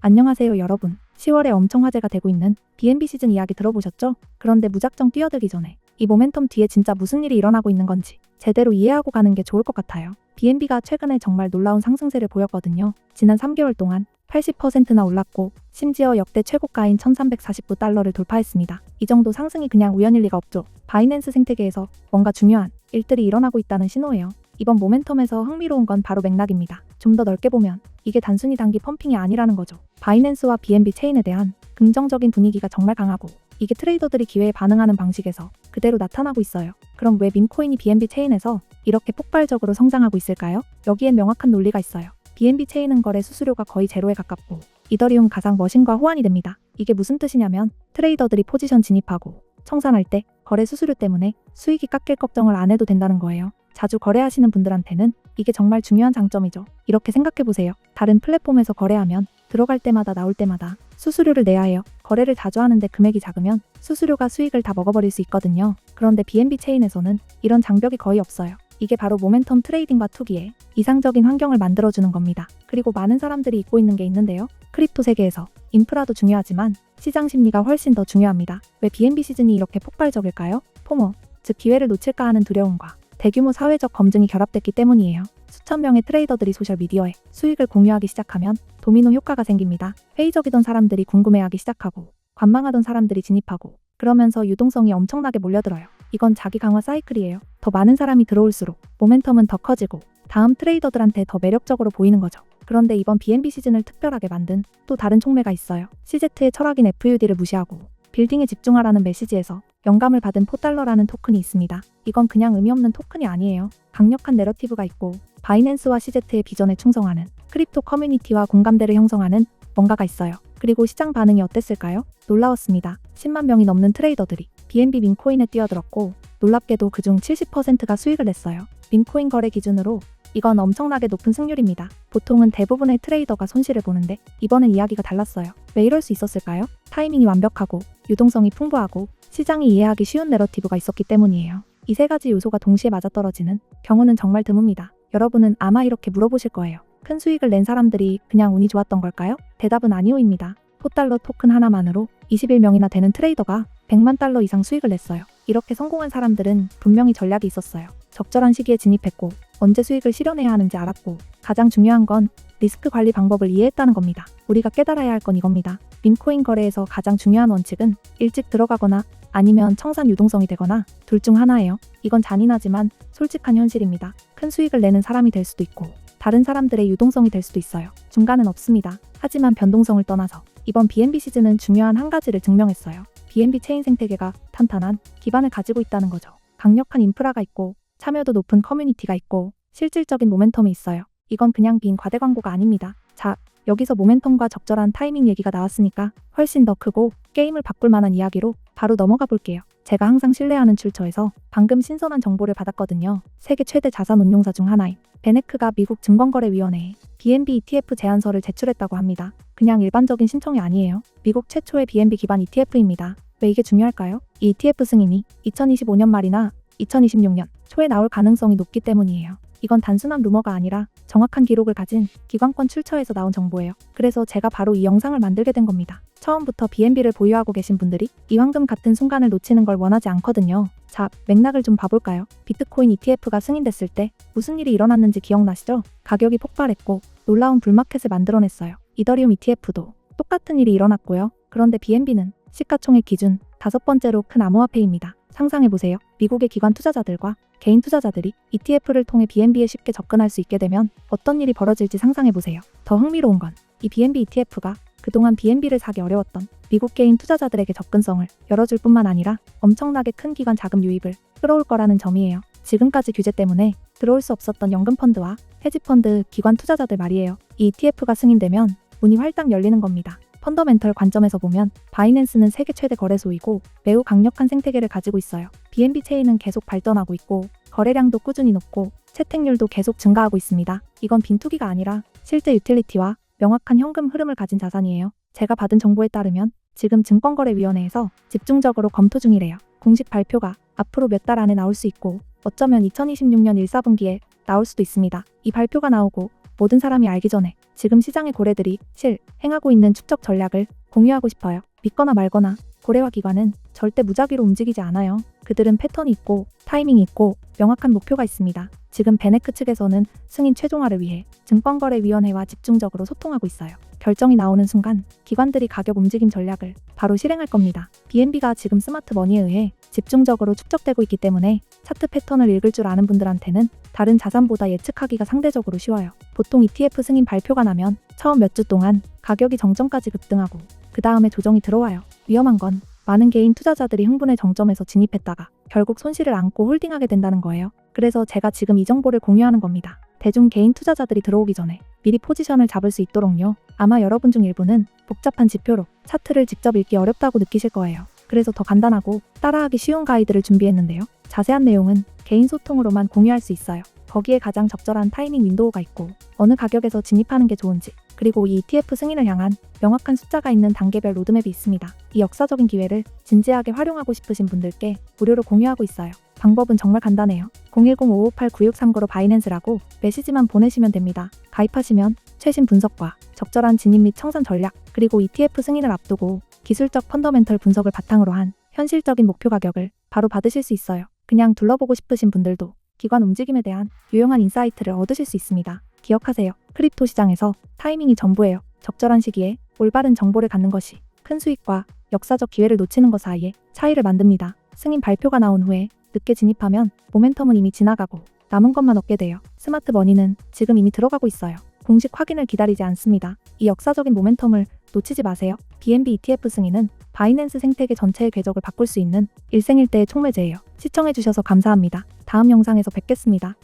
안녕하세요 여러분. 10월에 엄청 화제가 되고 있는 BNB 시즌 이야기 들어보셨죠? 그런데 무작정 뛰어들기 전에 이 모멘텀 뒤에 진짜 무슨 일이 일어나고 있는 건지 제대로 이해하고 가는 게 좋을 것 같아요. BNB가 최근에 정말 놀라운 상승세를 보였거든요. 지난 3개월 동안 80%나 올랐고 심지어 역대 최고가인 1349달러를 돌파했습니다. 이 정도 상승이 그냥 우연일 리가 없죠. 바이낸스 생태계에서 뭔가 중요한 일들이 일어나고 있다는 신호예요. 이번 모멘텀에서 흥미로운 건 바로 맥락입니다. 좀 더 넓게 보면 이게 단순히 단기 펌핑이 아니라는 거죠. 바이낸스와 BNB 체인에 대한 긍정적인 분위기가 정말 강하고 이게 트레이더들이 기회에 반응하는 방식에서 그대로 나타나고 있어요. 그럼 왜 밈코인이 BNB 체인에서 이렇게 폭발적으로 성장하고 있을까요? 여기엔 명확한 논리가 있어요. BNB 체인은 거래 수수료가 거의 제로에 가깝고 이더리움 가상 머신과 호환이 됩니다. 이게 무슨 뜻이냐면 트레이더들이 포지션 진입하고 청산할 때 거래 수수료 때문에 수익이 깎일 걱정을 안 해도 된다는 거예요. 자주 거래하시는 분들한테는 이게 정말 중요한 장점이죠. 이렇게 생각해보세요. 다른 플랫폼에서 거래하면 들어갈 때마다 나올 때마다 수수료를 내야 해요. 거래를 자주 하는데 금액이 작으면 수수료가 수익을 다 먹어버릴 수 있거든요. 그런데 BNB 체인에서는 이런 장벽이 거의 없어요. 이게 바로 모멘텀 트레이딩과 투기에 이상적인 환경을 만들어주는 겁니다. 그리고 많은 사람들이 잊고 있는 게 있는데요. 크립토 세계에서 인프라도 중요하지만 시장 심리가 훨씬 더 중요합니다. 왜 BNB 시즌이 이렇게 폭발적일까요? 포모, 즉 기회를 놓칠까 하는 두려움과 대규모 사회적 검증이 결합됐기 때문이에요. 수천 명의 트레이더들이 소셜미디어에 수익을 공유하기 시작하면 도미노 효과가 생깁니다. 회의적이던 사람들이 궁금해하기 시작하고 관망하던 사람들이 진입하고 그러면서 유동성이 엄청나게 몰려들어요. 이건 자기 강화 사이클이에요. 더 많은 사람이 들어올수록 모멘텀은 더 커지고 다음 트레이더들한테 더 매력적으로 보이는 거죠. 그런데 이번 BNB 시즌을 특별하게 만든 또 다른 촉매가 있어요. CZ의 철학인 FUD를 무시하고 빌딩에 집중하라는 메시지에서 영감을 받은 포달러라는 토큰이 있습니다. 이건 그냥 의미 없는 토큰이 아니에요. 강력한 내러티브가 있고 바이낸스와 CZ의 비전에 충성하는 크립토 커뮤니티와 공감대를 형성하는 뭔가가 있어요. 그리고 시장 반응이 어땠을까요? 놀라웠습니다. 10만 명이 넘는 트레이더들이 BNB 밈코인에 뛰어들었고 놀랍게도 그중 70%가 수익을 냈어요. 밈코인 거래 기준으로 이건 엄청나게 높은 승률입니다. 보통은 대부분의 트레이더가 손실을 보는데 이번엔 이야기가 달랐어요. 왜 이럴 수 있었을까요? 타이밍이 완벽하고 유동성이 풍부하고 시장이 이해하기 쉬운 내러티브가 있었기 때문이에요. 이 세 가지 요소가 동시에 맞아떨어지는 경우는 정말 드뭅니다. 여러분은 아마 이렇게 물어보실 거예요. 큰 수익을 낸 사람들이 그냥 운이 좋았던 걸까요? 대답은 아니오입니다. 포달러 토큰 하나만으로 21명이나 되는 트레이더가 100만 달러 이상 수익을 냈어요. 이렇게 성공한 사람들은 분명히 전략이 있었어요. 적절한 시기에 진입했고 언제 수익을 실현해야 하는지 알았고 가장 중요한 건 리스크 관리 방법을 이해했다는 겁니다. 우리가 깨달아야 할 건 이겁니다. 밈코인 거래에서 가장 중요한 원칙은 일찍 들어가거나 아니면 청산 유동성이 되거나 둘 중 하나예요. 이건 잔인하지만 솔직한 현실입니다. 큰 수익을 내는 사람이 될 수도 있고 다른 사람들의 유동성이 될 수도 있어요. 중간은 없습니다. 하지만 변동성을 떠나서 이번 BNB 시즌은 중요한 한 가지를 증명했어요. BNB 체인 생태계가 탄탄한 기반을 가지고 있다는 거죠. 강력한 인프라가 있고 참여도 높은 커뮤니티가 있고 실질적인 모멘텀이 있어요. 이건 그냥 빈 과대 광고가 아닙니다. 자, 여기서 모멘텀과 적절한 타이밍 얘기가 나왔으니까 훨씬 더 크고 게임을 바꿀 만한 이야기로 바로 넘어가 볼게요. 제가 항상 신뢰하는 출처에서 방금 신선한 정보를 받았거든요. 세계 최대 자산 운용사 중 하나인 베네크가 미국 증권거래위원회에 BNB ETF 제안서를 제출했다고 합니다. 그냥 일반적인 신청이 아니에요. 미국 최초의 BNB 기반 ETF입니다. 왜 이게 중요할까요? 이 ETF 승인이 2025년 말이나 2026년 초에 나올 가능성이 높기 때문이에요. 이건 단순한 루머가 아니라 정확한 기록을 가진 기관권 출처에서 나온 정보예요. 그래서 제가 바로 이 영상을 만들게 된 겁니다. 처음부터 BNB를 보유하고 계신 분들이 이 황금 같은 순간을 놓치는 걸 원하지 않거든요. 자, 맥락을 좀 봐볼까요? 비트코인 ETF가 승인됐을 때 무슨 일이 일어났는지 기억나시죠? 가격이 폭발했고 놀라운 불마켓을 만들어냈어요. 이더리움 ETF도 똑같은 일이 일어났고요. 그런데 BNB는 시가총액 기준 5번째로 큰 암호화폐입니다. 상상해보세요. 미국의 기관 투자자들과 개인 투자자들이 ETF를 통해 BNB에 쉽게 접근할 수 있게 되면 어떤 일이 벌어질지 상상해보세요. 더 흥미로운 건 이 BNB ETF가 그동안 BNB를 사기 어려웠던 미국 개인 투자자들에게 접근성을 열어줄 뿐만 아니라 엄청나게 큰 기관 자금 유입을 끌어올 거라는 점이에요. 지금까지 규제 때문에 들어올 수 없었던 연금펀드와 헤지펀드 기관 투자자들 말이에요. 이 ETF가 승인되면 문이 활짝 열리는 겁니다. 펀더멘털 관점에서 보면 바이낸스는 세계 최대 거래소이고 매우 강력한 생태계를 가지고 있어요. BNB 체인은 계속 발전하고 있고 거래량도 꾸준히 높고 채택률도 계속 증가하고 있습니다. 이건 빈투기가 아니라 실제 유틸리티와 명확한 현금 흐름을 가진 자산이에요. 제가 받은 정보에 따르면 지금 증권거래위원회에서 집중적으로 검토 중이래요. 공식 발표가 앞으로 몇 달 안에 나올 수 있고 어쩌면 2026년 1, 4분기에 나올 수도 있습니다. 이 발표가 나오고 모든 사람이 알기 전에 지금 시장의 고래들이 행하고 있는 축적 전략을 공유하고 싶어요. 믿거나 말거나 고래와 기관은 절대 무작위로 움직이지 않아요. 그들은 패턴이 있고 타이밍이 있고 명확한 목표가 있습니다. 지금 베네크 측에서는 승인 최종화를 위해 증권거래위원회와 집중적으로 소통하고 있어요. 결정이 나오는 순간 기관들이 가격 움직임 전략을 바로 실행할 겁니다. BNB가 지금 스마트머니에 의해 집중적으로 축적되고 있기 때문에 차트 패턴을 읽을 줄 아는 분들한테는 다른 자산보다 예측하기가 상대적으로 쉬워요. 보통 ETF 승인 발표가 나면 처음 몇 주 동안 가격이 정점까지 급등하고 그 다음에 조정이 들어와요. 위험한 건 많은 개인 투자자들이 흥분의 정점에서 진입했다가 결국 손실을 안고 홀딩하게 된다는 거예요. 그래서 제가 지금 이 정보를 공유하는 겁니다. 대중 개인 투자자들이 들어오기 전에 미리 포지션을 잡을 수 있도록요. 아마 여러분 중 일부는 복잡한 지표로 차트를 직접 읽기 어렵다고 느끼실 거예요. 그래서 더 간단하고 따라하기 쉬운 가이드를 준비했는데요. 자세한 내용은 개인 소통으로만 공유할 수 있어요. 거기에 가장 적절한 타이밍 윈도우가 있고 어느 가격에서 진입하는 게 좋은지 그리고 이 ETF 승인을 향한 명확한 숫자가 있는 단계별 로드맵이 있습니다. 이 역사적인 기회를 진지하게 활용하고 싶으신 분들께 무료로 공유하고 있어요. 방법은 정말 간단해요. 010-558-9639로 바이낸스라고 메시지만 보내시면 됩니다. 가입하시면 최신 분석과 적절한 진입 및 청산 전략 그리고 ETF 승인을 앞두고 기술적 펀더멘털 분석을 바탕으로 한 현실적인 목표 가격을 바로 받으실 수 있어요. 그냥 둘러보고 싶으신 분들도 기관 움직임에 대한 유용한 인사이트를 얻으실 수 있습니다. 기억하세요. 크립토 시장에서 타이밍이 전부예요. 적절한 시기에 올바른 정보를 갖는 것이 큰 수익과 역사적 기회를 놓치는 것 사이에 차이를 만듭니다. 승인 발표가 나온 후에 늦게 진입하면 모멘텀은 이미 지나가고 남은 것만 얻게 돼요. 스마트 머니는 지금 이미 들어가고 있어요. 공식 확인을 기다리지 않습니다. 이 역사적인 모멘텀을 놓치지 마세요. BNB ETF 승인은 바이낸스 생태계 전체의 궤적을 바꿀 수 있는 일생일대의 촉매제예요. 시청해주셔서 감사합니다. 다음 영상에서 뵙겠습니다.